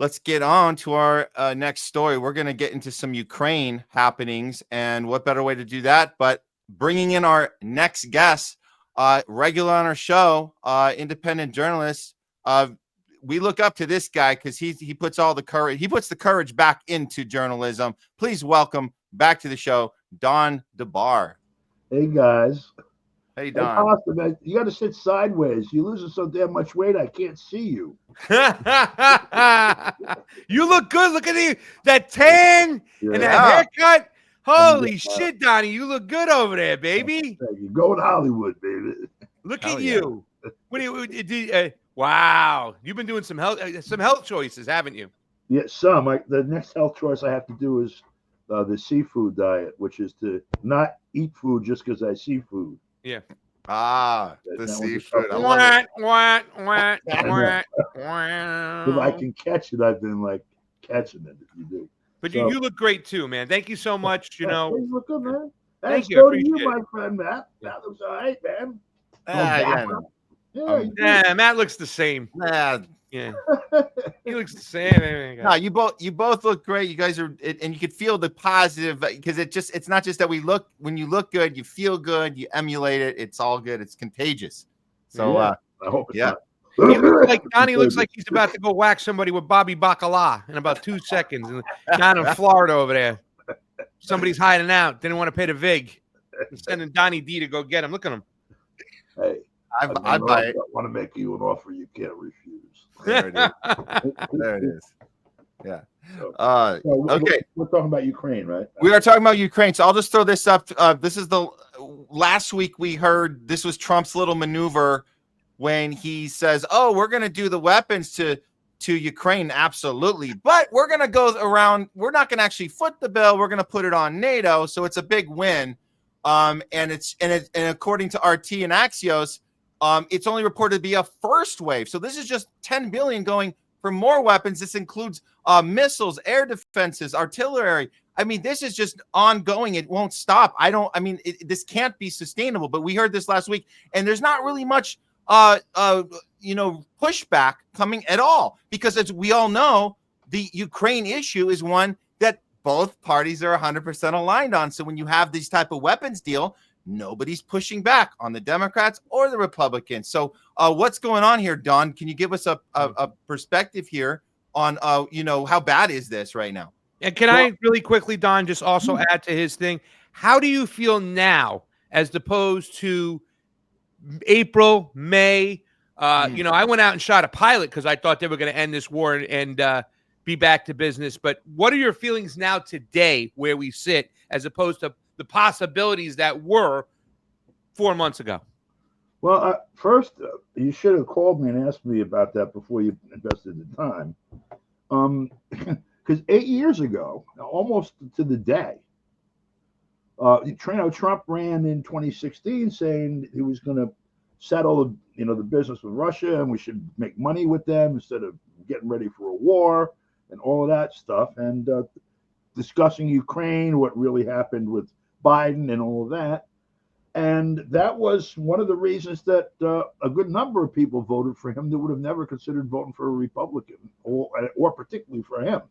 let's get on to our next story. We're going to get into some Ukraine happenings, and what better way to do that but bringing in our next guest, regular on our show, independent journalist. We look up to this guy because he puts all the courage. He puts the courage back into journalism. Please welcome back to the show, Don DeBar. Hey guys. Hey Hey, Don. Austin, man, you got to sit sideways. You're losing so damn much weight, I can't see you. You look good. Look at that tan and that haircut. Holy shit, Donnie, you look good over there, baby. You go to Hollywood, baby. Look at you. What do you? Wow, you've been doing some health choices, haven't you? Yeah, some. The next health choice I have to do is the seafood diet, which is to not eat food just because I see food. Yeah. The seafood. If I can catch it, I've been like catching it. If you do. But you look great too, man. Thank you so much. You know, you look good, man. Thank you. So do you, my friend Matt. That looks all right, man. Yeah, Matt looks the same. Yeah, he looks the same. No, you both look great. You guys are, and you could feel the positive because it's not just that when you look good, you feel good, you emulate it. It's all good. It's contagious. So I hope it's not. Donnie looks like he's about to go whack somebody with Bobby Bacala in about 2 seconds, and down in Florida over there, somebody's hiding out. Didn't want to pay the vig. I'm sending Donnie D to go get him. Look at him. Hey, I want to make you an offer you can't refuse. There it is. There it is. Yeah. Okay. We're talking about Ukraine, right? We are talking about Ukraine. So I'll just throw this up. This is the last week we heard this was Trump's little maneuver when he says, "Oh, we're going to do the weapons to Ukraine." Absolutely. But we're going to go around. We're not going to actually foot the bill. We're going to put it on NATO. So it's a big win. And according to RT and Axios, it's only reported to be a first wave. So this is just 10 billion going for more weapons. This includes missiles, air defenses, artillery. I mean, this is just ongoing. It won't stop. This can't be sustainable. But we heard this last week, and there's not really much, pushback coming at all, because as we all know, the Ukraine issue is one that both parties are 100% aligned on. So when you have these type of weapons deal, nobody's pushing back on the Democrats or the Republicans. So what's going on here, Don? Can you give us a perspective here on, how bad is this right now? And can I really quickly, Don, just also add to his thing? How do you feel now as opposed to April, May? I went out and shot a pilot because I thought they were going to end this war and be back to business. But what are your feelings now today where we sit as opposed to the possibilities that were 4 months ago? Well, first, you should have called me and asked me about that before you invested the time. Because 8 years ago, almost to the day, Trump ran in 2016 saying he was going to settle, the business with Russia, and we should make money with them instead of getting ready for a war and all of that stuff, and discussing Ukraine, what really happened with Biden and all of that. And that was one of the reasons that a good number of people voted for him that would have never considered voting for a Republican or particularly for him.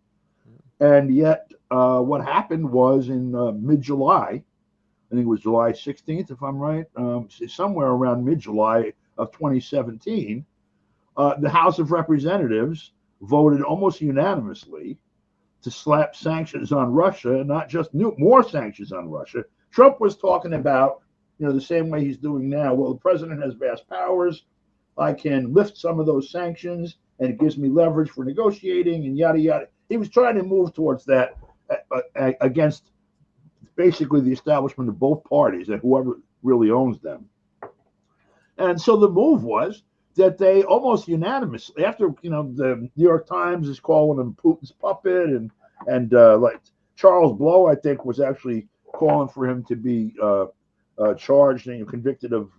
And yet what happened was in mid-July, I think it was July 16th, if I'm right, somewhere around mid-July of 2017, the House of Representatives voted almost unanimously to slap sanctions on Russia, not just more sanctions on Russia. Trump was talking about, the same way he's doing now. Well, the president has vast powers. I can lift some of those sanctions, and it gives me leverage for negotiating and yada, yada. He was trying to move towards that against basically the establishment of both parties and whoever really owns them. And so the move was that they almost unanimously, after the New York Times is calling him Putin's puppet, and like Charles Blow, I think, was actually calling for him to be charged and convicted of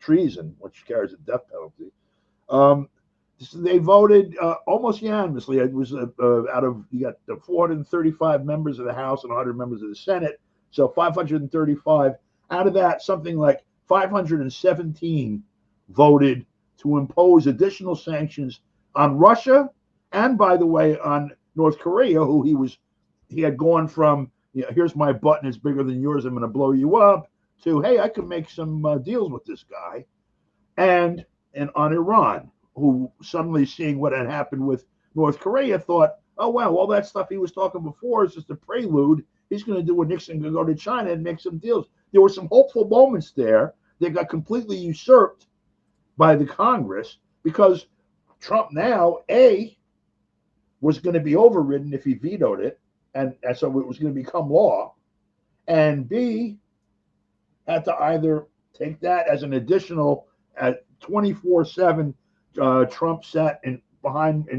treason, which carries a death penalty. So they voted almost unanimously. It was you got 435 members of the House and 100 members of the Senate, so 535. Out of that, something like 517 voted to impose additional sanctions on Russia And by the way, on North Korea, he had gone from, here's my button, it's bigger than yours, I'm going to blow you up, to, hey, I could make some deals with this guy. And on Iran, who suddenly seeing what had happened with North Korea thought, oh, wow, all that stuff he was talking before is just a prelude. He's going to do what Nixon could go to China and make some deals. There were some hopeful moments there that got completely usurped by the Congress because Trump now, A, was going to be overridden if he vetoed it, and so it was going to become law, and B, had to either take that as an additional 24/7. Trump sat in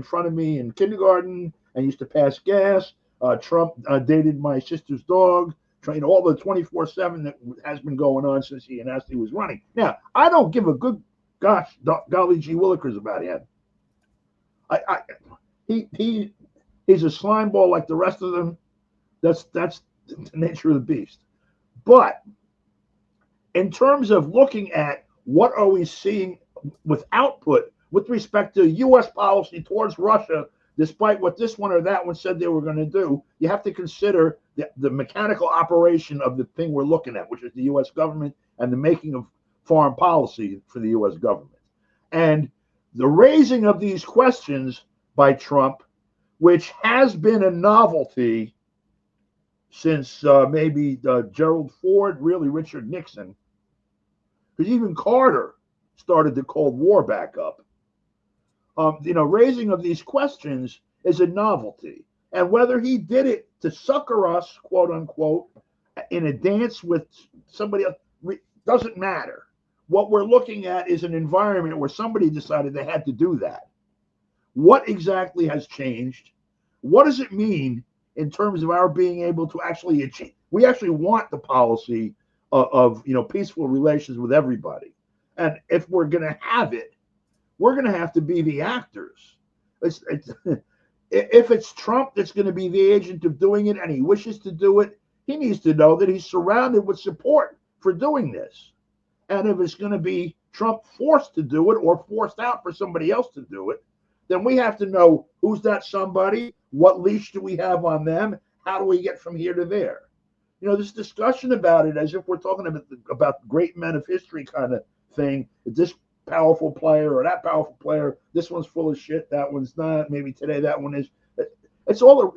front of me in kindergarten and used to pass gas. Trump dated my sister's dog. All the 24/7 that has been going on since he announced he was running. Now, I don't give a good gosh, golly gee willikers about him. He's a slime ball like the rest of them. That's the nature of the beast. But in terms of looking at what are we seeing with output with respect to U.S. policy towards Russia, despite what this one or that one said they were going to do, you have to consider the mechanical operation of the thing we're looking at, which is the U.S. government and the making of foreign policy for the U.S. government. And the raising of these questions by Trump, which has been a novelty since maybe Gerald Ford, really Richard Nixon, because even Carter started the Cold War back up. Raising of these questions is a novelty. And whether he did it to succor us, quote unquote, in a dance with somebody else, doesn't matter. What we're looking at is an environment where somebody decided they had to do that. What exactly has changed? What does it mean in terms of our being able to actually achieve? We actually want the policy of peaceful relations with everybody. And if we're going to have it, we're going to have to be the actors. If it's Trump that's going to be the agent of doing it and he wishes to do it, he needs to know that he's surrounded with support for doing this. And if it's going to be Trump forced to do it or forced out for somebody else to do it, then we have to know who's that somebody, what leash do we have on them, how do we get from here to there? This discussion about it as if we're talking about great men of history kind of thing, this powerful player or that powerful player, this one's full of shit, that one's not, maybe today that one is. It's all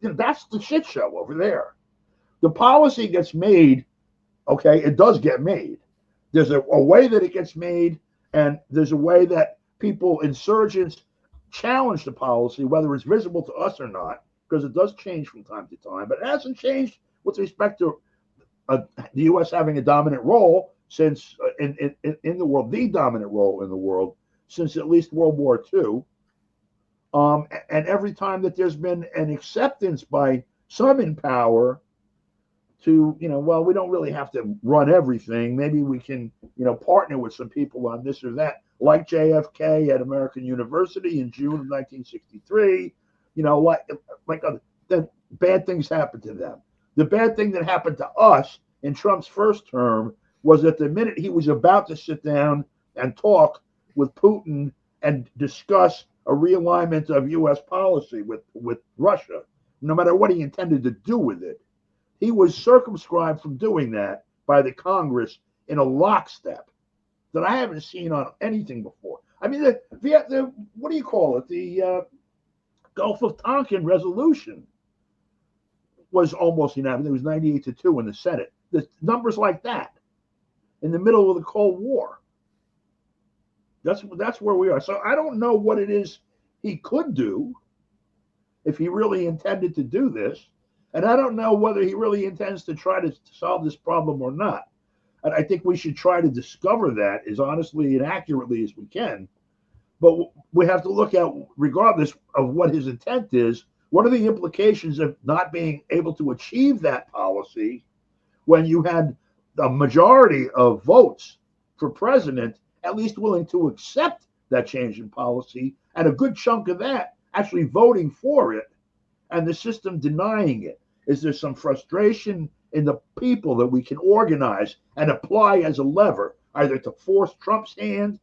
that's the shit show over there. The policy gets made, okay, it does get made. There's a way that it gets made, and there's a way that people, insurgents, challenge the policy, whether it's visible to us or not, because it does change from time to time, but it hasn't changed with respect to the U.S. having a dominant role since in the world, the dominant role in the world since at least World War II. And every time that there's been an acceptance by some in power to, well, we don't really have to run everything. Maybe we can, partner with some people on this or that, like JFK at American University in June of 1963. Then bad things happened to them. The bad thing that happened to us in Trump's first term was that the minute he was about to sit down and talk with Putin and discuss a realignment of U.S. policy with Russia, no matter what he intended to do with it, he was circumscribed from doing that by the Congress in a lockstep that I haven't seen on anything before. I mean, the what do you call it? The Gulf of Tonkin resolution was almost unanimous. It was 98-2 in the Senate. The numbers like that in the middle of the Cold War. That's where we are. So I don't know what it is he could do if he really intended to do this. And I don't know whether he really intends to try to solve this problem or not. And I think we should try to discover that as honestly and accurately as we can. But we have to look at, regardless of what his intent is, what are the implications of not being able to achieve that policy when you had a majority of votes for president at least willing to accept that change in policy, and a good chunk of that actually voting for it, and the system denying it? Is there some frustration in the people that we can organize and apply as a lever, either to force Trump's hand?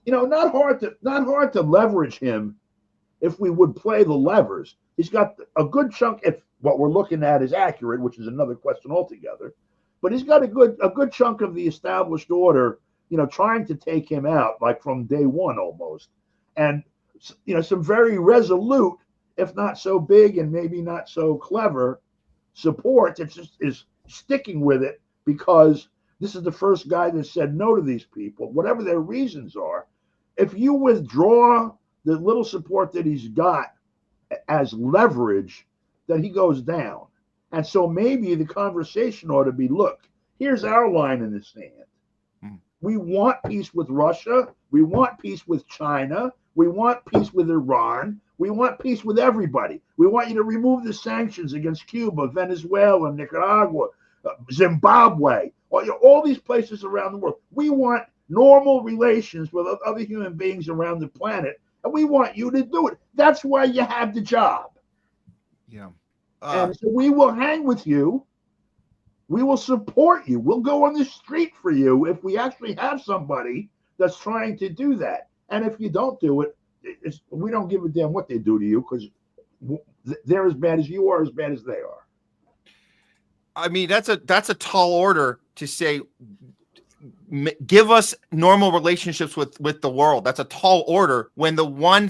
Not hard to leverage him if we would play the levers. He's got a good chunk, if what we're looking at is accurate, which is another question altogether. But he's got a good chunk of the established order, trying to take him out, like from day one almost. And some very resolute, if not so big and maybe not so clever, support that just is sticking with it, because this is the first guy that said no to these people, whatever their reasons are. If you withdraw the little support that he's got as leverage, then he goes down. And so maybe the conversation ought to be, look, here's our line in the sand. We want peace with Russia. We want peace with China. We want peace with Iran. We want peace with everybody. We want you to remove the sanctions against Cuba, Venezuela, Nicaragua, Zimbabwe, all these places around the world. We want normal relations with other human beings around the planet, and we want you to do it. That's why you have the job. Yeah. And so we will hang with you. We will support you. We'll go on the street for you if we actually have somebody that's trying to do that. And if you don't do it, we don't give a damn what they do to you, because they're as bad as you are, as bad as they are. I mean, that's a tall order to say, give us normal relationships with the world. That's a tall order, when the one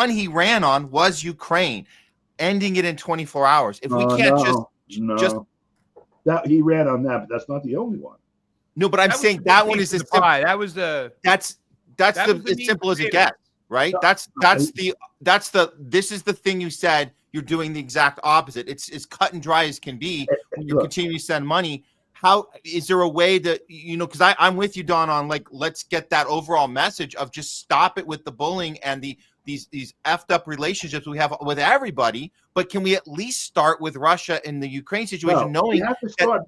he ran on was Ukraine, ending it in 24 hours. If we can't just that he ran on that, but that's not the only one. No, but I'm saying that one is as simple. That was the that's as simple as it gets, right? This is the thing you said. You're doing the exact opposite. It's as cut and dry as can be. When you continue to send money, how is there a way that, because I'm with you, Don, on like, let's get that overall message of just stop it with the bullying and these effed up relationships we have with everybody. But can we at least start with Russia and the Ukraine situation, knowing you have to start?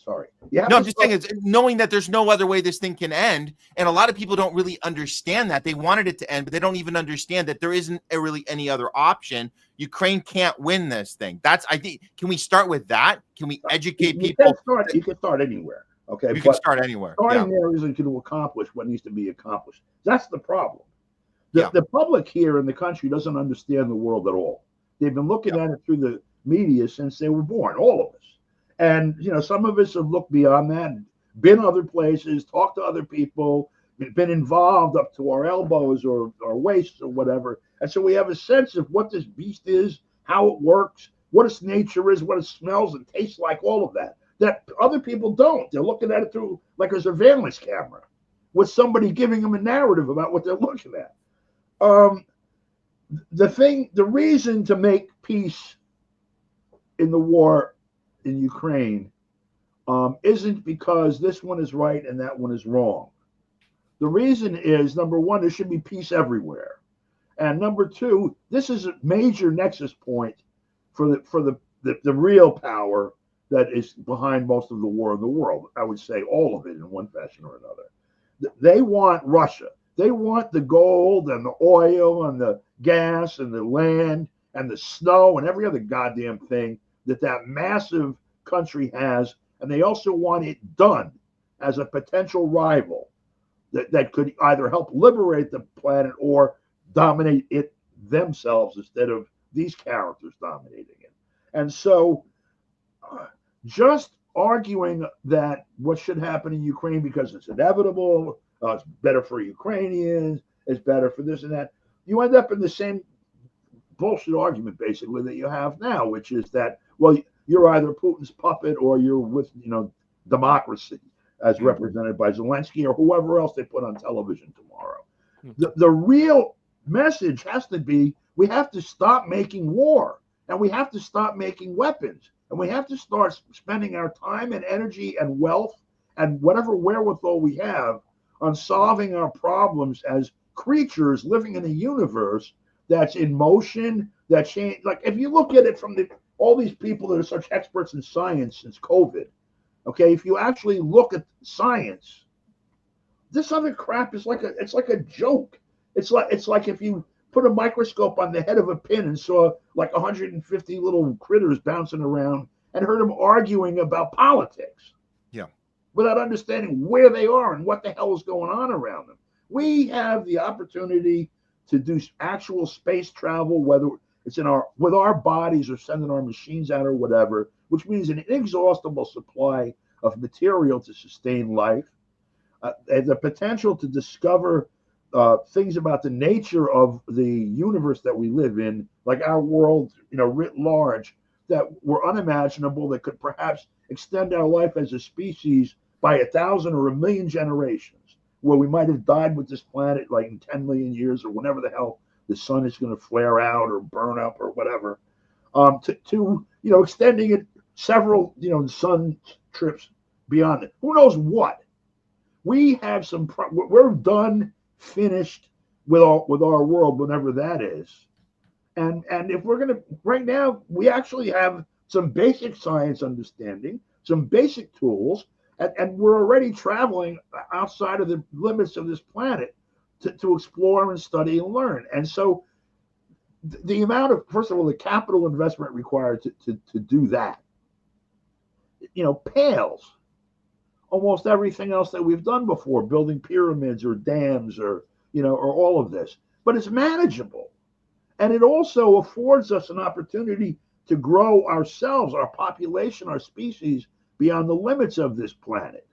I'm just saying, it's knowing that there's no other way this thing can end. And a lot of people don't really understand that. They wanted it to end, but they don't even understand that there isn't really any other option. Ukraine can't win this thing. I think, can we start with that? Can we educate people? You can start anywhere. Okay. You can start anywhere. Starting there isn't going to accomplish what needs to be accomplished. That's the problem. The public here in the country doesn't understand the world at all. They've been looking at it through the media since they were born, all of us. And, some of us have looked beyond that, been other places, talked to other people, been involved up to our elbows or our waists or whatever. And so we have a sense of what this beast is, how it works, what its nature is, what it smells and tastes like, all of that other people don't. They're looking at it through like a surveillance camera with somebody giving them a narrative about what they're looking at. The reason to make peace in the war in Ukraine isn't because this one is right and that one is wrong. The reason is, number one, there should be peace everywhere, and number two, this is a major nexus point for the real power that is behind most of the war in the world. I would say all of it in one fashion or another. They want Russia. They want the gold and the oil and the gas and the land and the snow and every other goddamn thing that massive country has, and they also want it done as a potential rival that could either help liberate the planet or dominate it themselves instead of these characters dominating it. And so just arguing that what should happen in Ukraine because it's inevitable, it's better for Ukrainians, it's better for this and that, you end up in the same bullshit argument basically that you have now, which is that, well, you're either Putin's puppet or you're with, democracy as represented by Zelensky or whoever else they put on television tomorrow. The real message has to be, we have to stop making war, and we have to stop making weapons, and we have to start spending our time and energy and wealth and whatever wherewithal we have on solving our problems as creatures living in a universe that's in motion, that change. Like, if you look at it from all these people that are such experts in science since COVID, okay, if you actually look at science, this other crap is like a joke. It's like if you put a microscope on the head of a pin and saw like 150 little critters bouncing around and heard them arguing about politics. Yeah. Without understanding where they are and what the hell is going on around them. We have the opportunity to do actual space travel, whether it's with our bodies or sending our machines out or whatever, which means an inexhaustible supply of material to sustain life, and the potential to discover things about the nature of the universe that we live in, like our world, writ large, that were unimaginable, that could perhaps extend our life as a species by 1,000 or 1,000,000 generations, where we might have died with this planet like in 10 million years or whenever the hell the sun is going to flare out or burn up or whatever, to extending it several sun trips beyond it. Who knows what? We have we're done, finished with our world, whenever that is. And if we're going to, right now, we actually have some basic science understanding, some basic tools, and we're already traveling outside of the limits of this planet to explore and study and learn. And so the amount of, first of all, the capital investment required to do that, pales almost everything else that we've done before, building pyramids or dams or all of this. But it's manageable. And it also affords us an opportunity to grow ourselves, our population, our species beyond the limits of this planet.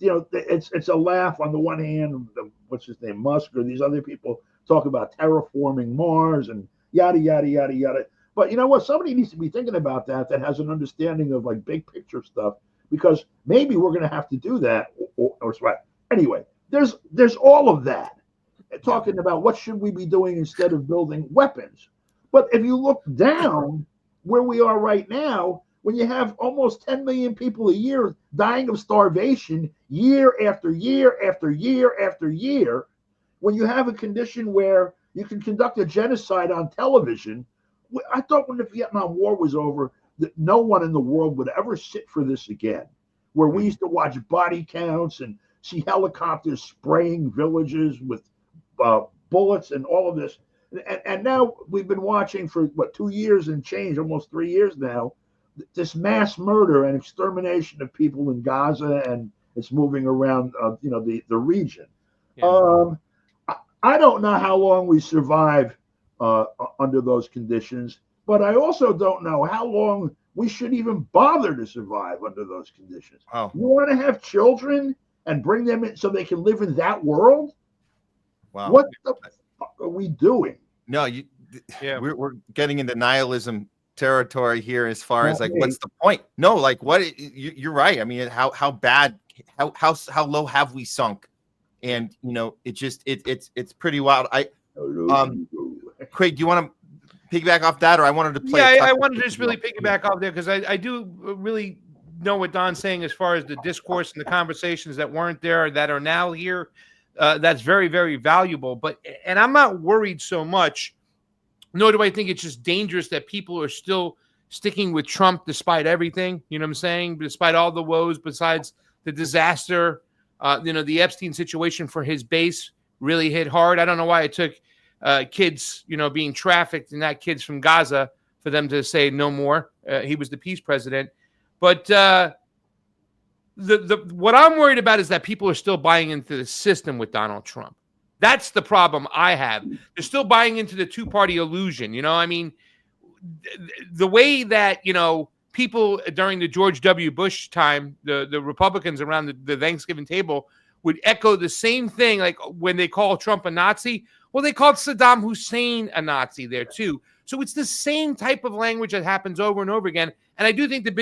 It's a laugh on the one hand, what's his name, Musk, or these other people talk about terraforming Mars and yada, yada, yada, yada. But you know what? Somebody needs to be thinking about that has an understanding of like big picture stuff, because maybe we're going to have to do that. Or anyway, there's all of that. Talking about what should we be doing instead of building weapons. But if you look down where we are right now, when you have almost 10 million people a year dying of starvation year after year after year after year, when you have a condition where you can conduct a genocide on television, I thought when the Vietnam War was over that no one in the world would ever sit for this again, where we used to watch body counts and see helicopters spraying villages with bullets and all of this. And now we've been watching for 2 years and change, almost 3 years now, this mass murder and extermination of people in Gaza, and it's moving around, the region. Yeah. I don't know how long we survive under those conditions, but I also don't know how long we should even bother to survive under those conditions. Oh. You want to have children and bring them in so they can live in that world? Wow. What the fuck are we doing? No, we're getting into nihilism territory here as far as like, what's the point? No, like what? You're right. I mean, how bad, how low have we sunk? And it's pretty wild. Craig, do you want to piggyback off that, or I wanted to play? Yeah, I wanted to just really piggyback off there, because I do really know what Don's saying as far as the discourse and the conversations that weren't there that are now here. That's very, very valuable. And I'm not worried so much, nor do I think it's just dangerous that people are still sticking with Trump despite everything. You know what I'm saying? Despite all the woes, besides the disaster, the Epstein situation for his base really hit hard. I don't know why it took kids, being trafficked and not kids from Gaza for them to say no more. He was the peace president. But what I'm worried about is that people are still buying into the system with Donald Trump. That's the problem I have. They're still buying into the two-party illusion. I mean, the way that, people during the George W. Bush time, the Republicans around the Thanksgiving table would echo the same thing. Like when they call Trump a Nazi, well, they called Saddam Hussein a Nazi there too. So it's the same type of language that happens over and over again. And I do think the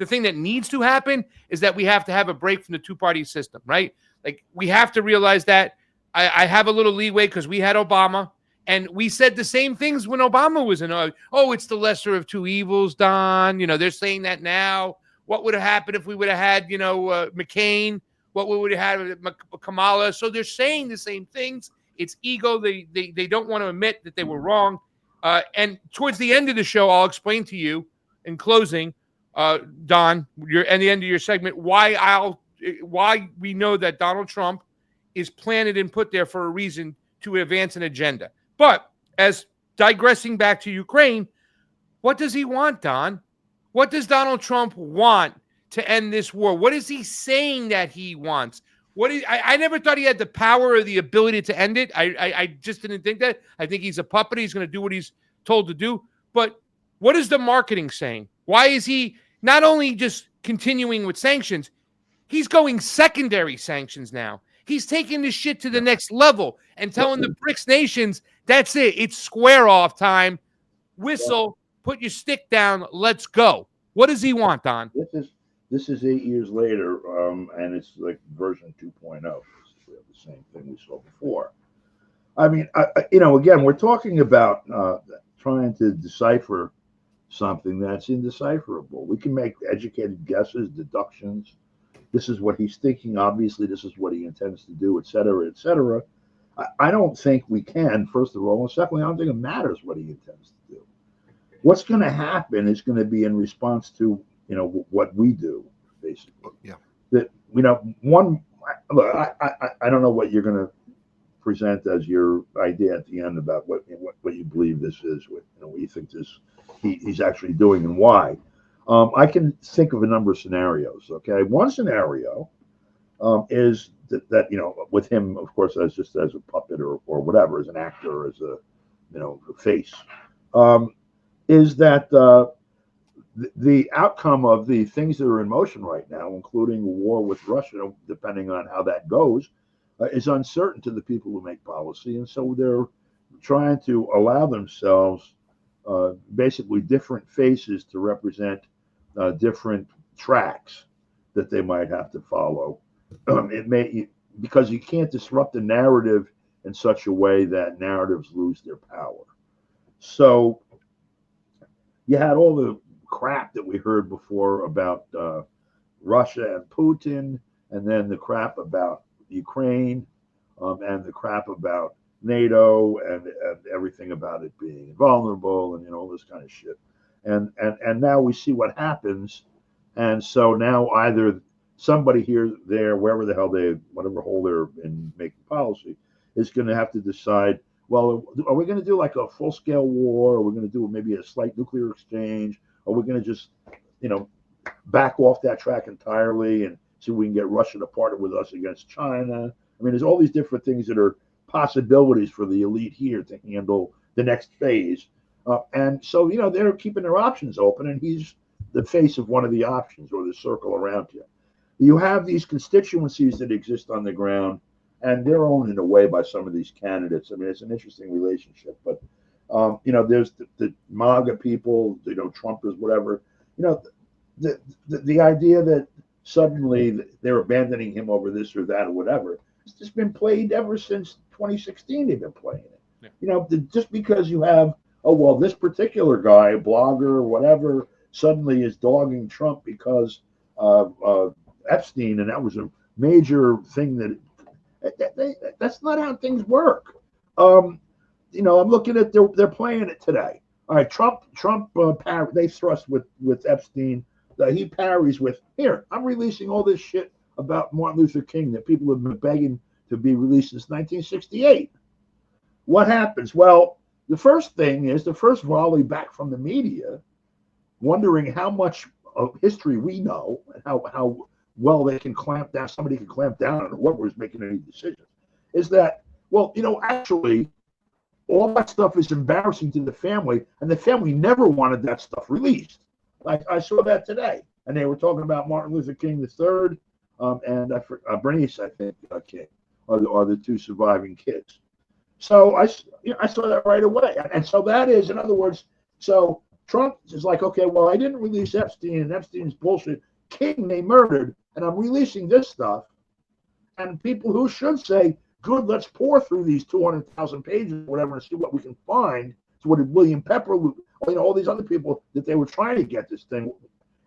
thing that needs to happen is that we have to have a break from the two-party system, right? Like we have to realize that I have a little leeway because we had Obama, and we said the same things when Obama was in. Oh, it's the lesser of two evils, Don. They're saying that now. What would have happened if we would have had, McCain? What would have had Kamala? So they're saying the same things. It's ego. They don't want to admit that they were wrong. And towards the end of the show, I'll explain to you in closing, Don, you're at the end of your segment, why we know that Donald Trump is planted and put there for a reason to advance an agenda. But as digressing back to Ukraine, what does he want, Don? What does Donald Trump want to end this war? What is he saying that he wants? I never thought he had the power or the ability to end it. I just didn't think that. I think he's a puppet. He's going to do what he's told to do. But what is the marketing saying? Why is he not only just continuing with sanctions, he's going secondary sanctions now. He's taking this shit to the next level and telling the BRICS nations, that's it. It's square off time. Whistle, put your stick down. Let's go. What does he want, Don? This is 8 years later, and it's like version 2.0. We have the same thing we saw before. I mean, again, we're talking about trying to decipher something that's indecipherable. We can make educated guesses, deductions. This is what he's thinking. Obviously, this is what he intends to do, et cetera, et cetera. I don't think we can, first of all. And secondly, I don't think it matters what he intends to do. What's going to happen is going to be in response to, what we do, basically. Yeah. That, I don't know what you're going to present as your idea at the end about what you believe this is, what you think he's actually doing and why. I can think of a number of scenarios. Okay, one scenario is that with him, of course, as a puppet or whatever, as an actor, as a face, is that the outcome of the things that are in motion right now, including war with Russia, depending on how that goes, is uncertain to the people who make policy, and so they're trying to allow themselves basically different faces to represent different tracks that they might have to follow. Because you can't disrupt the narrative in such a way that narratives lose their power. So you had all the crap that we heard before about Russia and Putin, and then the crap about Ukraine, and the crap about NATO and everything about it being invulnerable and all this kind of shit. And now we see what happens. And so now either somebody here, there, wherever the hell whatever hole they're in making policy, is going to have to decide, well, are we going to do like a full-scale war? Are we going to do maybe a slight nuclear exchange? Are we going to just, back off that track entirely and see if we can get Russia to partner with us against China? I mean, there's all these different things that are possibilities for the elite here to handle the next phase. And so, they're keeping their options open, and he's the face of one of the options or the circle around you. You have these constituencies that exist on the ground, and they're owned in a way by some of these candidates. I mean, it's an interesting relationship, but, there's the MAGA people, Trumpers, whatever, the idea that suddenly they're abandoning him over this or that or whatever, it's just been played ever since 2016. They've been playing it. Yeah. Just because you have, this particular guy, blogger or whatever, suddenly is dogging Trump because of Epstein, and that was a major thing that's not how things work. I'm looking at they're playing it today. All right, Trump they thrust with Epstein. He parries with, here, I'm releasing all this shit about Martin Luther King that people have been begging to be released since 1968. What happens? Well, the first thing is the first volley back from the media, wondering how much of history we know and how well they can clamp down. Somebody can clamp down on whoever's making any decisions. Is that, actually, all that stuff is embarrassing to the family, and the family never wanted that stuff released. I saw that today, and they were talking about Martin Luther King III and Bernice, I think, King, are the two surviving kids. So I saw that right away, and so that is, in other words, so Trump is like, okay, well, I didn't release Epstein, and Epstein's bullshit. King they murdered, and I'm releasing this stuff, and people who should say, good, let's pour through these 200,000 pages or whatever and see what we can find. So what did William Pepper, all these other people that they were trying to get this thing,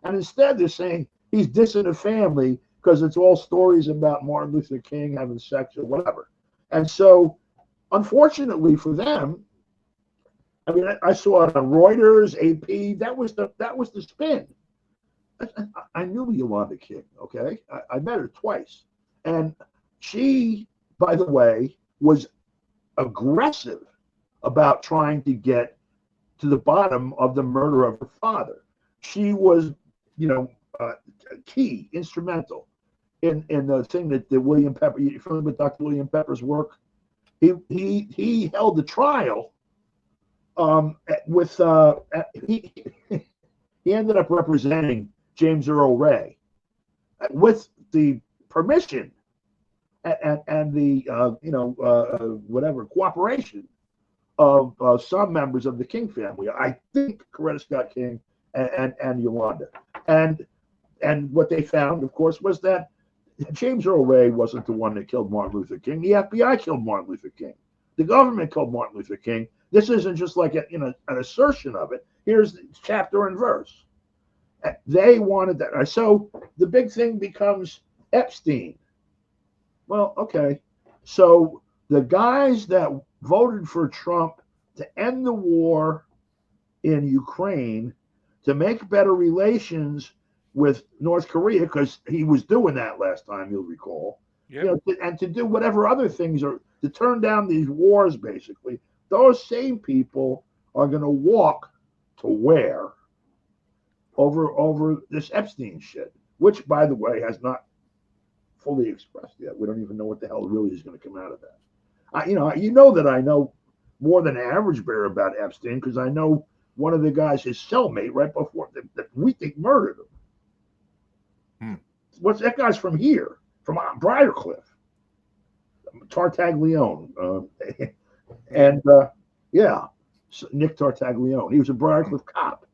and instead they're saying he's dissing the family because it's all stories about Martin Luther King having sex or whatever. And so, unfortunately for them, I mean, I saw it on Reuters, AP. That was the spin. I knew Yolanda King. Okay, I met her twice, and she, by the way, was aggressive about trying to get to the bottom of the murder of her father. She was, key, instrumental in the thing that William Pepper, you familiar with Dr. William Pepper's work? He held the trial with he he ended up representing James Earl Ray with the permission and the whatever cooperation of some members of the King family. I think Coretta Scott King and Yolanda. And what they found, of course, was that James Earl Ray wasn't the one that killed Martin Luther King. The FBI killed Martin Luther King. The government killed Martin Luther King. This isn't just like an assertion of it. Here's chapter and verse. They wanted that. So the big thing becomes Epstein. Well, okay. So the guys that voted for Trump to end the war in Ukraine, to make better relations with North Korea, because he was doing that last time, you'll recall. Yep. And to do whatever other things are, to turn down these wars, basically, those same people are going to walk to where? Over this Epstein shit, which, by the way, has not fully expressed yet. We don't even know what the hell really is going to come out of that. You know that I know more than average bear about Epstein, because I know one of the guys, his cellmate, right before that we think murdered him. What's that guy's from here, from Briarcliff, Tartaglione, and Nick Tartaglione. He was a Briarcliff cop,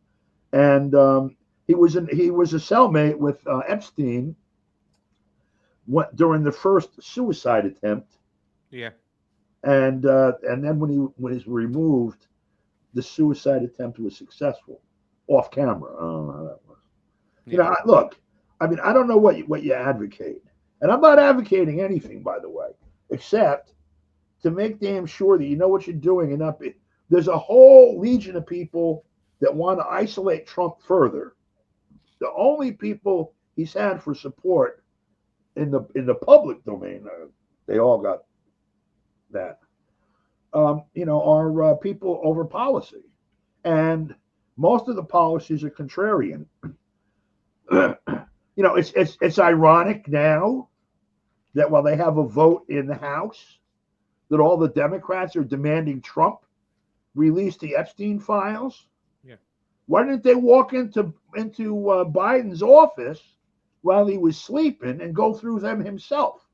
and he was a cellmate with Epstein during the first suicide attempt. Yeah, and then when he was removed, the suicide attempt was successful, off camera. I don't know how that was. Yeah. Look, I mean, I don't know what you advocate, and I'm not advocating anything, by the way, except to make damn sure that you know what you're doing. And there's a whole legion of people that want to isolate Trump further. The only people he's had for support in the public domain, they all got that. Are people over policy, and most of the policies are contrarian. It's ironic now that while they have a vote in the House, that all the Democrats are demanding Trump release the Epstein files. Yeah. Why didn't they walk into Biden's office while he was sleeping and go through them himself?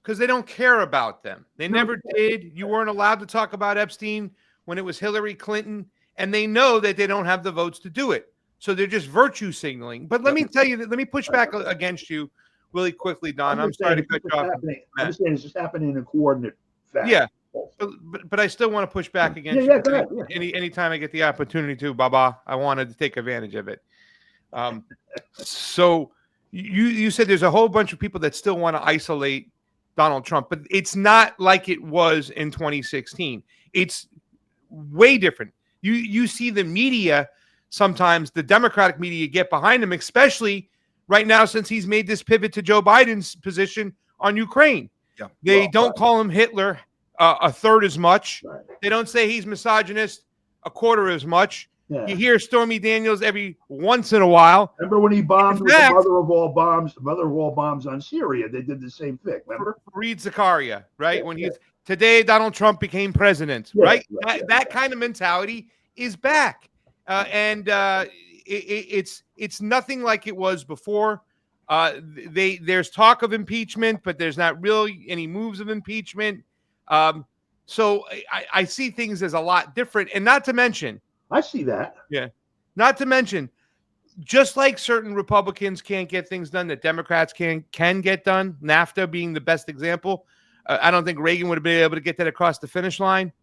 Because they don't care about them. They never did. You weren't allowed to talk about Epstein when it was Hillary Clinton, and they know that they don't have the votes to do it. So they're just virtue signaling. But let me tell you, let me push back against you really quickly, Don. I'm sorry to cut you off. I'm saying it's just happening in a coordinate fashion. Yeah, but I still want to push back against you. Anytime I get the opportunity to, Baba, I wanted to take advantage of it. So you said there's a whole bunch of people that still want to isolate Donald Trump, but it's not like it was in 2016. It's way different. You see the media, sometimes the Democratic media, get behind him, especially right now since he's made this pivot to Joe Biden's position on Ukraine. Yeah. They don't call him Hitler a third as much. Right. They don't say he's misogynist a quarter as much. Yeah. You hear Stormy Daniels every once in a while. Remember when he bombed with the mother of all bombs on Syria? They did the same thing. Remember? Read Zakaria, right? Yeah, today Donald Trump became president, right? That kind of mentality is back, and it's nothing like it was before. There's talk of impeachment, but there's not really any moves of impeachment. So I see things as a lot different, and not to mention. I see that. Yeah. Not to mention, just like certain Republicans can't get things done that Democrats can get done, NAFTA being the best example. I don't think Reagan would have been able to get that across the finish line.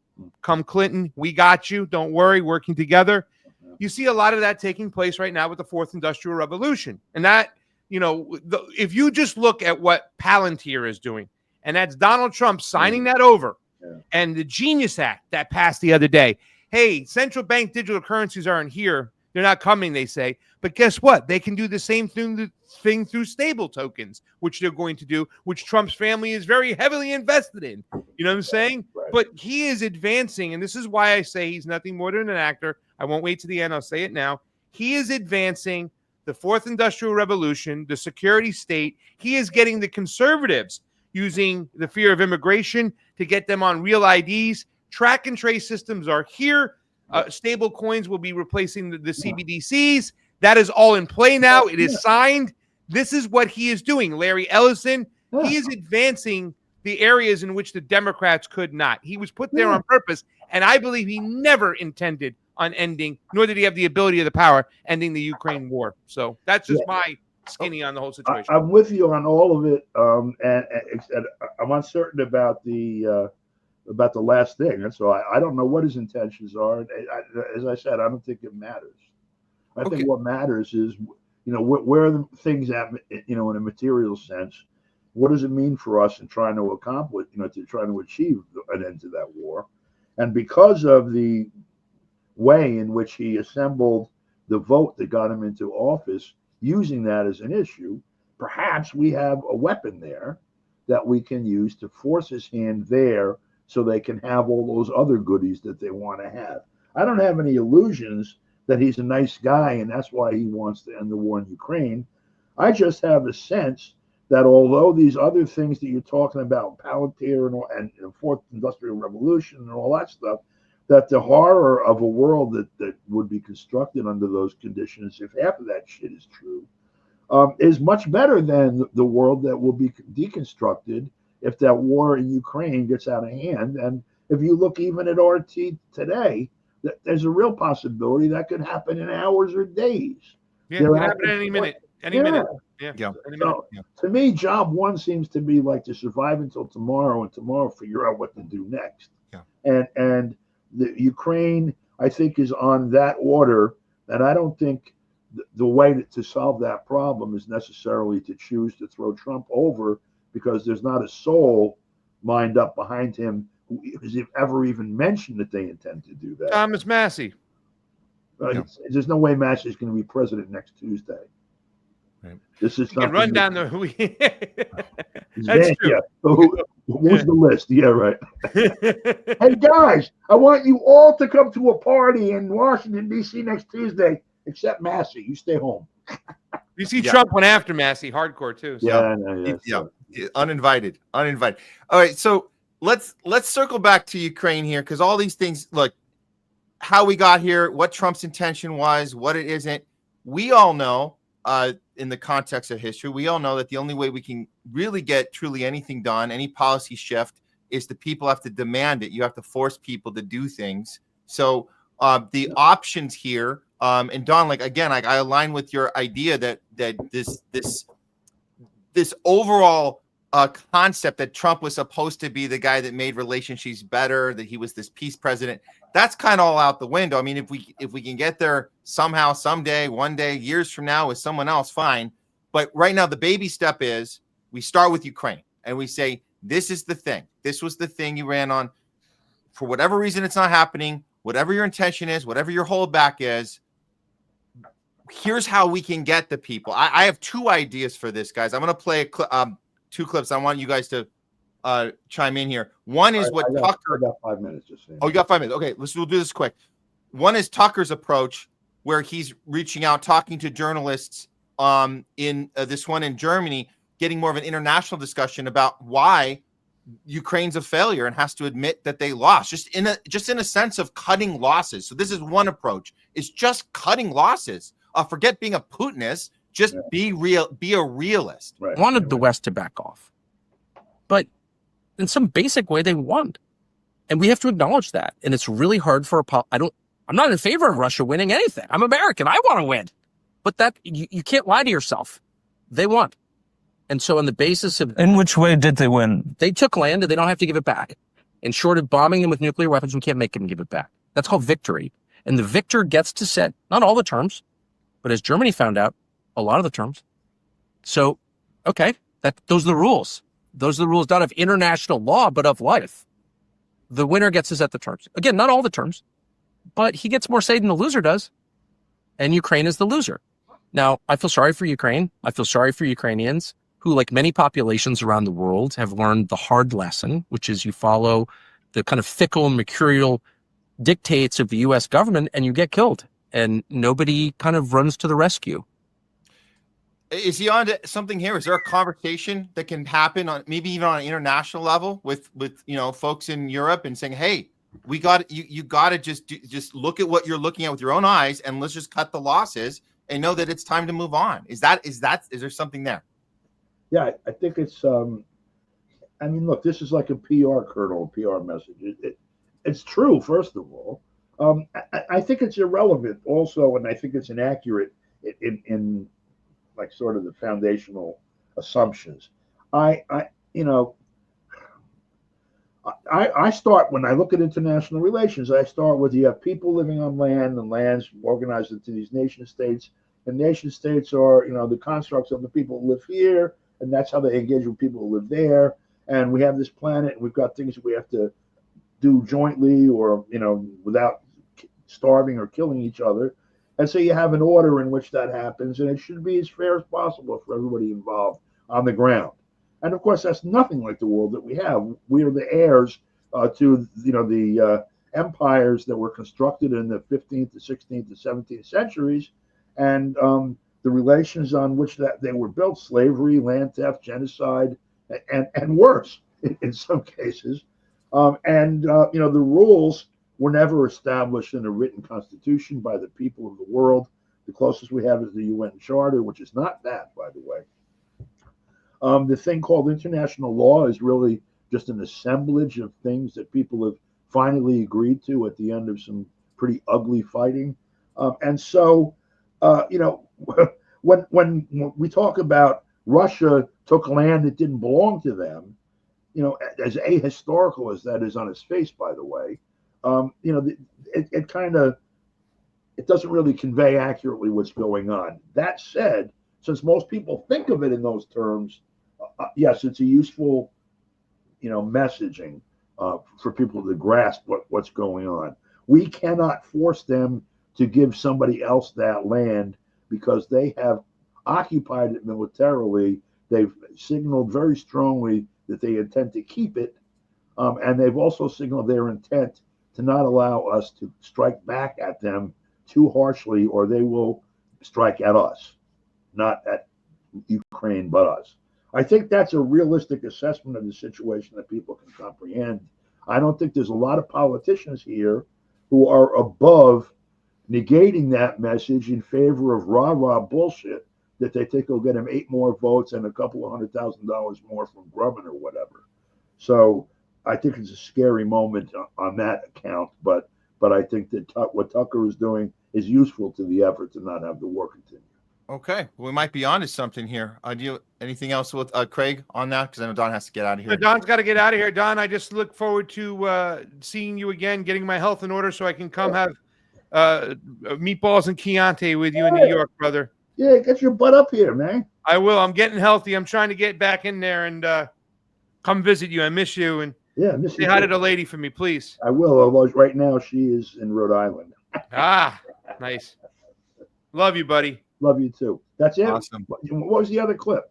Come Clinton, we got you. Don't worry, working together. You see a lot of that taking place right now with the Fourth Industrial Revolution. And that, if you just look at what Palantir is doing, and that's Donald Trump signing that over, and the Genius Act that passed the other day. Hey, central bank digital currencies aren't here. They're not coming, they say. But guess what? They can do the same thing through stable tokens, which they're going to do, which Trump's family is very heavily invested in. You know what I'm saying? Right. But he is advancing, and this is why I say he's nothing more than an actor. I won't wait to the end. I'll say it now. He is advancing the fourth industrial revolution, the security state. He is getting the conservatives using the fear of immigration to get them on real IDs. Track and trace systems are here. Stable coins will be replacing the CBDCs. That is all in play now. It is signed. This is what he is doing. Larry Ellison, he is advancing the areas in which the Democrats could not. He was put there on purpose, and I believe he never intended on ending, nor did he have the ability or the power, ending the Ukraine war. So that's just my skinny on the whole situation. I'm with you on all of it, and I'm uncertain about the last thing. And so I don't know what his intentions are. As I said, I don't think it matters. I think what matters is, where are the things at, in a material sense. What does it mean for us in trying to accomplish, to try to achieve an end to that war? And because of the way in which he assembled the vote that got him into office, using that as an issue, perhaps we have a weapon there that we can use to force his hand there so they can have all those other goodies that they want to have. I don't have any illusions that he's a nice guy and that's why he wants to end the war in Ukraine. I just have a sense that although these other things that you're talking about, Palantir and Fourth Industrial Revolution and all that stuff, that the horror of a world that would be constructed under those conditions, if half of that shit is true, is much better than the world that will be deconstructed if that war in Ukraine gets out of hand. And if you look even at RT today, there's a real possibility that could happen in hours or days. Yeah, it could happen any minute. Any minute. Yeah. So, to me, job one seems to be like to survive until tomorrow, and tomorrow figure out what to do next. Yeah. And the Ukraine, I think, is on that order, and I don't think the way to solve that problem is necessarily to choose to throw Trump over, because there's not a soul lined up behind him who has ever even mentioned that they intend to do that. Thomas Massey. There's no way Massey's going to be president next Tuesday. Right. This is not run down the. That's true. Yeah. Who's the list? Yeah, right. Hey guys, I want you all to come to a party in Washington D.C. next Tuesday, except Massey. You stay home. You see, Trump went after Massey hardcore too. So. Yeah. Uninvited. All right, so let's circle back to Ukraine here, because all these things, look, how we got here, what Trump's intention was, what it isn't. We all know, in the context of history, we all know that the only way we can really get truly anything done, any policy shift, is the people have to demand it. You have to force people to do things. So the options here, and Don, I align with your idea that this overall concept that Trump was supposed to be the guy that made relationships better, that he was this peace president, that's kind of all out the window. I mean, if we can get there somehow, someday, one day, years from now with someone else, fine. But right now, the baby step is we start with Ukraine and we say, this is the thing. This was the thing you ran on. For whatever reason, it's not happening. Whatever your intention is, whatever your holdback is, here's how we can get the people. I have two ideas for this, guys. I'm going to play two clips. I want you guys to chime in here. One is Tucker. I got 5 minutes. Just saying. Oh, you got 5 minutes. Okay, we'll do this quick. One is Tucker's approach, where he's reaching out, talking to journalists in this one in Germany, getting more of an international discussion about why Ukraine's a failure and has to admit that they lost, just in a sense of cutting losses. So this is one approach, is just cutting losses. Forget being a Putinist, just be real, be a realist. Right. Wanted the West to back off, but in some basic way they won, and we have to acknowledge that. And it's really hard for I'm not in favor of Russia winning anything. I'm American. I want to win, but that you can't lie to yourself. They won. And so on the basis of... In which way did they win? They took land and they don't have to give it back. And short of bombing them with nuclear weapons, we can't make them give it back. That's called victory. And the victor gets to set, not all the terms, but as Germany found out, a lot of the terms. So, okay, those are the rules. Those are the rules not of international law, but of life. The winner gets to set the terms. Again, not all the terms, but he gets more say than the loser does. And Ukraine is the loser. Now, I feel sorry for Ukraine. I feel sorry for Ukrainians who, like many populations around the world, have learned the hard lesson, which is you follow the kind of fickle and mercurial dictates of the U.S. government and you get killed. And nobody kind of runs to the rescue. Is he on to something here? Is there a conversation that can happen on maybe even on an international level with folks in Europe and saying, hey, we got you got to just look at what you're looking at with your own eyes and let's just cut the losses and know that it's time to move on. Is there something there? Yeah, I think it's. I mean, look, this is like a PR kernel, a PR message. It's true, first of all. I think it's irrelevant also, and I think it's inaccurate in like sort of the foundational assumptions. I start when I look at international relations. I start with you have people living on land and lands organized into these nation states, and nation states are the constructs of the people who live here, and that's how they engage with people who live there. And we have this planet, and we've got things that we have to do jointly, or without starving or killing each other. And so you have an order in which that happens, and it should be as fair as possible for everybody involved on the ground. And of course, that's nothing like the world that we have. We are the heirs to the empires that were constructed in the 15th, the 16th, the 17th centuries, and the relations on which that they were built: slavery, land theft, genocide, and worse in some cases. The rules were never established in a written constitution by the people of the world. The closest we have is the UN Charter, which is not that, by the way. The thing called international law is really just an assemblage of things that people have finally agreed to at the end of some pretty ugly fighting. When we talk about Russia took land that didn't belong to them, as ahistorical as that is on its face, by the way, it doesn't really convey accurately what's going on. That said, since most people think of it in those terms, yes, it's a useful, messaging for people to grasp what's going on. We cannot force them to give somebody else that land because they have occupied it militarily. They've signaled very strongly that they intend to keep it, and they've also signaled their intent to not allow us to strike back at them too harshly, or they will strike at us, not at Ukraine, but us. I think that's a realistic assessment of the situation that people can comprehend. I don't think there's a lot of politicians here who are above negating that message in favor of rah-rah bullshit that they think will get him 8 more votes and a couple of $100,000 more from Grumman or whatever. So I think it's a scary moment on that account, but I think that what Tucker is doing is useful to the effort to not have the war continue. Okay, we might be onto something here. Do you anything else with Craig on that? Because I know Don has to get out of here. Don's got to get out of here. Don, I just look forward to seeing you again, getting my health in order so I can come have meatballs and Chianti with you in New York, brother. Yeah, get your butt up here, man. I will. I'm getting healthy. I'm trying to get back in there and come visit you. I miss you. And say hi to the lady for me, please. I will, although right now she is in Rhode Island. Nice. Love you, buddy. Love you too. That's it. Awesome. What was the other clip?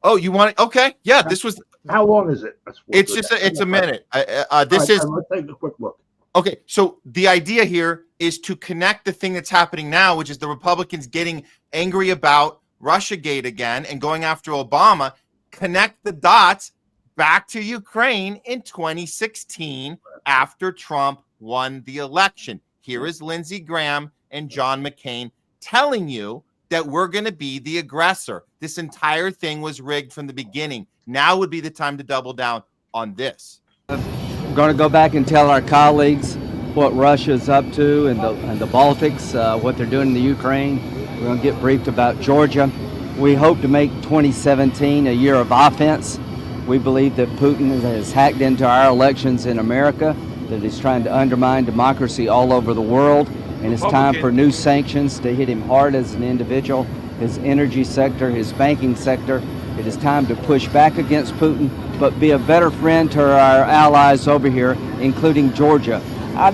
Oh, you want it? Okay. Yeah, this was. How long is it? It's just it's a minute. Let's take a quick look. Okay, so the idea here is to connect the thing that's happening now, which is the Republicans getting angry about Russiagate again and going after Obama, connect the dots back to Ukraine in 2016 after Trump won the election. Here is Lindsey Graham and John McCain telling you that we're going to be the aggressor. This entire thing was rigged from the beginning. Now would be the time to double down on this. We're going to go back and tell our colleagues what Russia's up to in the Baltics, what they're doing in the Ukraine. We're going to get briefed about Georgia. We hope to make 2017 a year of offense. We believe that Putin has hacked into our elections in America, that he's trying to undermine democracy all over the world, and it's time for new sanctions to hit him hard as an individual, his energy sector, his banking sector. It is time to push back against Putin, but be a better friend to our allies over here, including Georgia.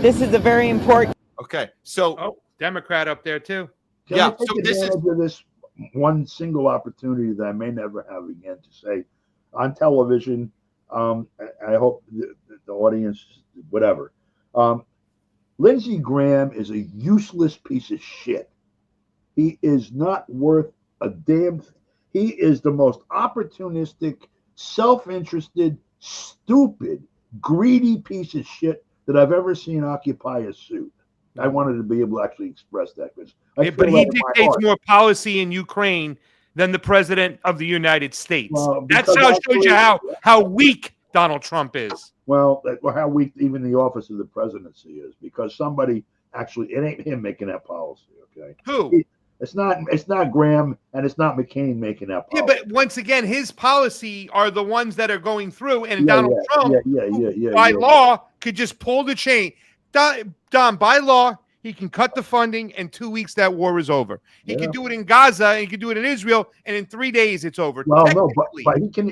This is a very important. Okay, so Democrat up there too. So this is this one single opportunity that I may never have again to say on television. I hope the audience, whatever. Lindsey Graham is a useless piece of shit. He is not worth a damn. He is the most opportunistic, self-interested, stupid, greedy piece of shit that I've ever seen occupy a suit. I wanted to be able to actually express that because but he dictates more policy in Ukraine than the president of the United States. Well, That's how it shows you how weak Donald Trump is. Well, how weak even the office of the presidency is, because somebody actually, it ain't him making that policy. Okay, Who? It's not Graham and it's not McCain making that policy. Yeah, but once again, his policy are the ones that are going through, and Donald Trump, by law, could just pull the chain. Don, by law, he can cut the funding, and 2 weeks that war is over. He can do it in Gaza, and he can do it in Israel, and in 3 days it's over. Well, no, but he can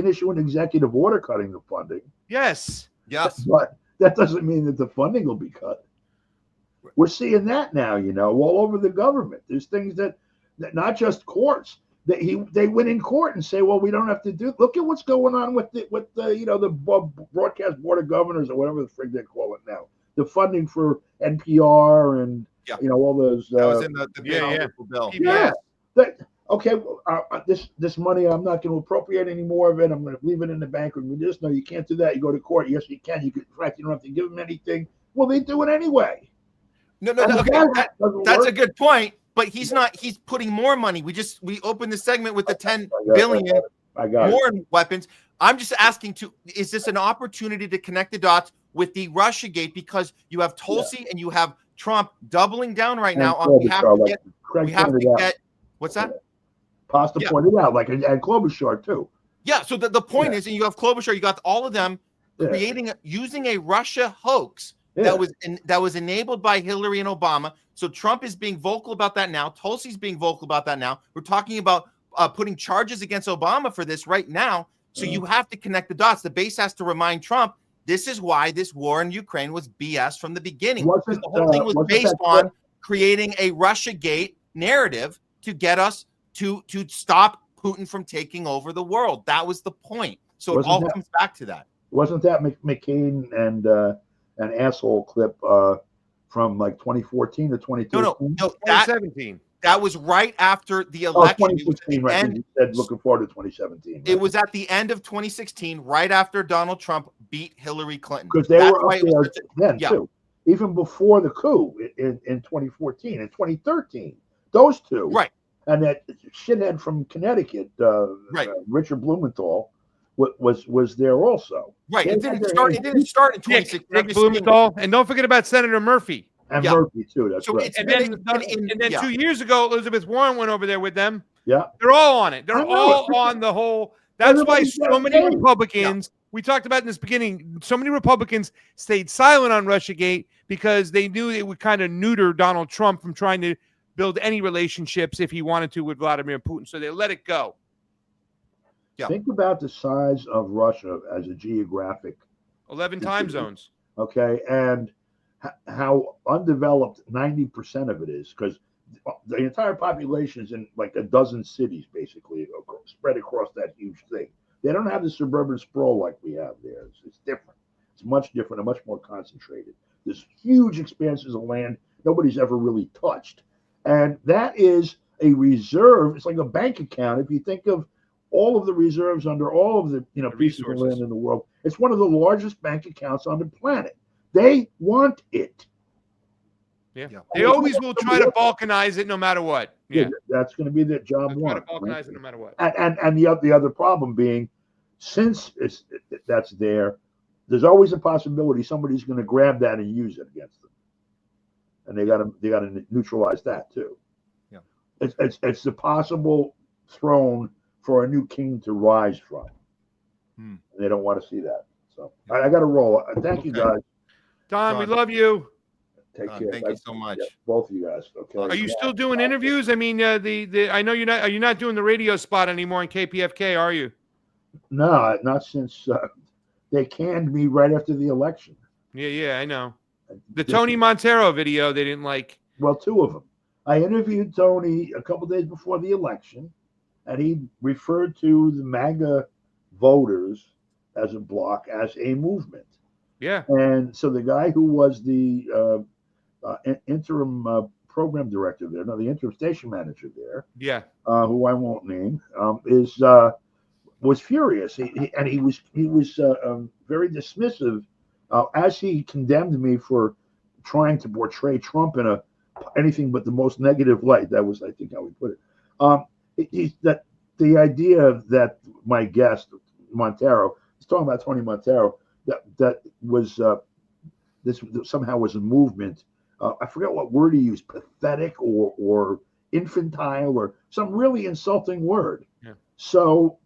issue an executive order cutting the funding. Yes. But that doesn't mean that the funding will be cut. We're seeing that now, all over the government. There's things that not just courts. They went in court and say, well, we don't have to do. Look at what's going on with the broadcast board of governors or whatever the frig they call it now. The funding for NPR and all those. That was in the bill. Yeah. This money I'm not going to appropriate any more of it. I'm going to leave it in the bank. And no, you can't do that. You go to court. Yes, you can. In fact, you don't have to give them anything. Well, they do it anyway. No. Okay, that's a good point. But he's not. He's putting more money. We opened the segment with the 10 billion more in weapons. I'm just asking is this an opportunity to connect the dots with the Russiagate, because you have Tulsi and you have Trump doubling down right now on we have to get what's that? Pasta pointed out, and Klobuchar too. Yeah. So the point is, and you have Klobuchar, you got all of them using a Russia hoax that was enabled by Hillary and Obama. So Trump is being vocal about that now. Tulsi's being vocal about that now. We're talking about putting charges against Obama for this right now. So you have to connect the dots. The base has to remind Trump, this is why this war in Ukraine was BS from the beginning. The whole thing was based on creating a Russiagate narrative to get us to stop Putin from taking over the world. That was the point. So it all comes back to that. Wasn't that McCain and an asshole clip from 2014 or 2013? No, 2017. That was right after the election. 2016, right? You said looking forward to 2017. Right? It was at the end of 2016, right after Donald Trump beat Hillary Clinton. Because they were up there then, too. Even before the coup in 2014 and 2013. Those two. Right. And that shithead from Connecticut, Richard Blumenthal, was there also. Right. It didn't start in 2016. Nick Blumenthal. And don't forget about Senator Murphy. And Murphy too. That's right. And then 2 years ago, Elizabeth Warren went over there with them. Yeah, they're all on it. They're all on the whole. That's why so many Republicans. We talked about in this beginning. So many Republicans stayed silent on Russiagate because they knew it would kind of neuter Donald Trump from trying to build any relationships if he wanted to with Vladimir Putin. So they let it go. Yeah. Think about the size of Russia as a geographic. 11 time zones. Okay, and how undeveloped 90% of it is, because the entire population is in a dozen cities, basically, spread across that huge thing. They don't have the suburban sprawl like we have there. It's different. It's much different and much more concentrated. There's huge expanses of land nobody's ever really touched. And that is a reserve. It's like a bank account. If you think of all of the reserves under all of the pieces of land in the world, it's one of the largest bank accounts on the planet. They want it. Yeah. They always will try to balkanize it no matter what. Yeah. That's going to be their job one. Try to balkanize it no matter what. And the other problem being, since that's there, there's always a possibility somebody's going to grab that and use it against them. And they got to neutralize that too. Yeah. It's the possible throne for a new king to rise from. They don't want to see that. So I got to roll. Thank you guys. Don, we love you. Take care. Thank you so much. Both of you guys. Okay. Are you still doing interviews? I mean, I know you're not. Are you not doing the radio spot anymore in KPFK? Are you? No, not since they canned me right after the election. Yeah, I know. The Tony Montero video they didn't like. Well, two of them. I interviewed Tony a couple days before the election, and he referred to the MAGA voters as a bloc, as a movement. Yeah. And so the guy who was the interim program director there, no, the interim station manager there, Yeah. who I won't name, was furious. He was very dismissive as he condemned me for trying to portray Trump in anything but the most negative light. That was, I think, how he put it. That the idea that my guest Montero, he's talking about Tony Montero, that was this somehow was a movement. I forget what word he used, pathetic or infantile or some really insulting word. Yeah. So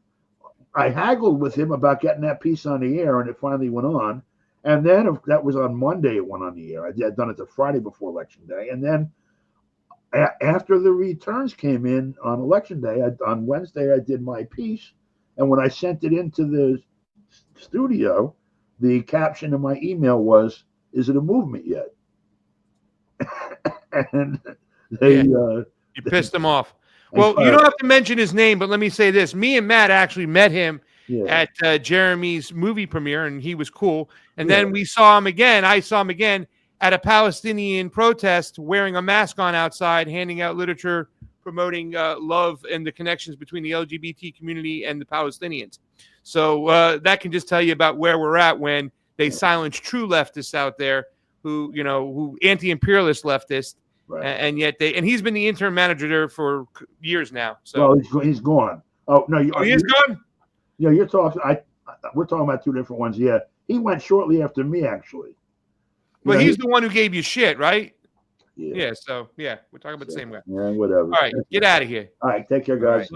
I haggled with him about getting that piece on the air, and it finally went on. And then that was on Monday, it went on the air. I'd done it the Friday before Election Day. And then after the returns came in on Election Day, on Wednesday, I did my piece. And when I sent it into the studio, the caption in my email was, "Is it a movement yet?" And you pissed him off. Well, you don't have to mention his name, but let me say this. Me and Matt actually met him at Jeremy's movie premiere, and he was cool. And then we saw him again. I saw him again at a Palestinian protest wearing a mask on outside, handing out literature promoting love and the connections between the LGBT community and the Palestinians. So that can just tell you about where we're at when they silence true leftists out there who anti-imperialist leftists. Right. And yet he's been the interim manager there for years now. So he's gone. Oh no, he's gone. Yeah, you're talking. We're talking about two different ones. Yeah, he went shortly after me, actually. Well, he's the one who gave you shit, right? Yeah. So we're talking about the same guy. Yeah, whatever. All right, get out of here. All right, take care, guys.